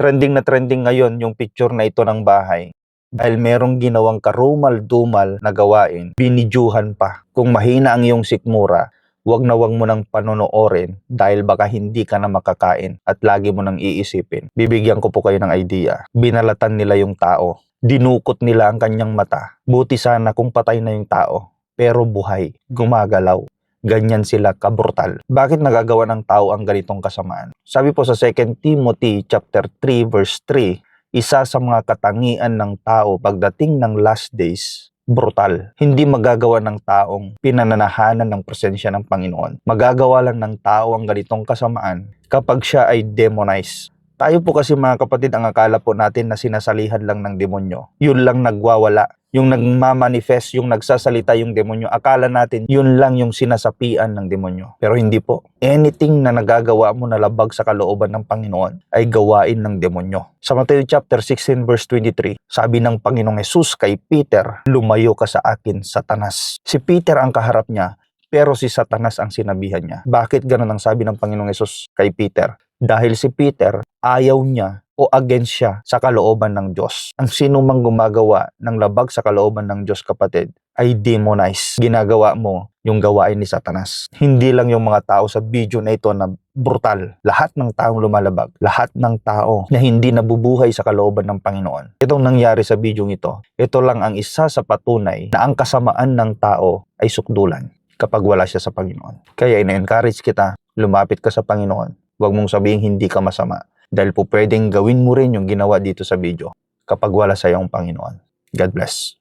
Trending na trending ngayon yung picture na ito ng bahay. Dahil merong ginawang karumal-dumal na gawain, binidyuhan pa. Kung mahina ang iyong sikmura, wag mo nang panonoorin dahil baka hindi ka na makakain at lagi mo nang iisipin. Bibigyan ko po kayo ng idea. Binalatan nila yung tao. Dinukot nila ang kanyang mata. Buti sana kung patay na yung tao. Pero buhay, gumagalaw. Ganyan sila kabrutal. Bakit nagagawa ng tao ang ganitong kasamaan? Sabi po sa 2 Timothy chapter 3 verse 3, isa sa mga katangian ng tao pagdating ng last days, brutal. Hindi magagawa ng taong pinananahanan ng presensya ng Panginoon. Magagawa lang ng tao ang ganitong kasamaan kapag siya ay demonized. Tayo po kasi mga kapatid, ang akala po natin na sinasalihan lang ng demonyo. Yun lang nagwawala. Yung nagmamanifest, yung nagsasalita yung demonyo, akala natin yun lang yung sinasapian ng demonyo. Pero hindi po. Anything na nagagawa mo na labag sa kalooban ng Panginoon ay gawain ng demonyo. Sa Matthew chapter 16 verse 23, sabi ng Panginoong Hesus kay Peter, lumayo ka sa akin, Satanas. Si Peter ang kaharap niya, pero si Satanas ang sinabihan niya. Bakit ganun ang sabi ng Panginoong Hesus kay Peter? Dahil si Peter, ayaw niya o against siya sa kalooban ng Diyos. Ang sino mang gumagawa ng labag sa kalooban ng Diyos, kapatid, ay demonize. Ginagawa mo yung gawain ni Satanas. Hindi lang yung mga tao sa video na ito na brutal. Lahat ng taong lumalabag, lahat ng tao na hindi nabubuhay sa kalooban ng Panginoon. Itong nangyari sa video ito, ito lang ang isa sa patunay na ang kasamaan ng tao ay sukdulan kapag wala siya sa Panginoon. Kaya ina-encourage kita, lumapit ka sa Panginoon. Huwag mong sabihin hindi ka masama. Dahil po pwedeng gawin mo rin yung ginawa dito sa video kapag wala sa iyong Panginoon. God bless.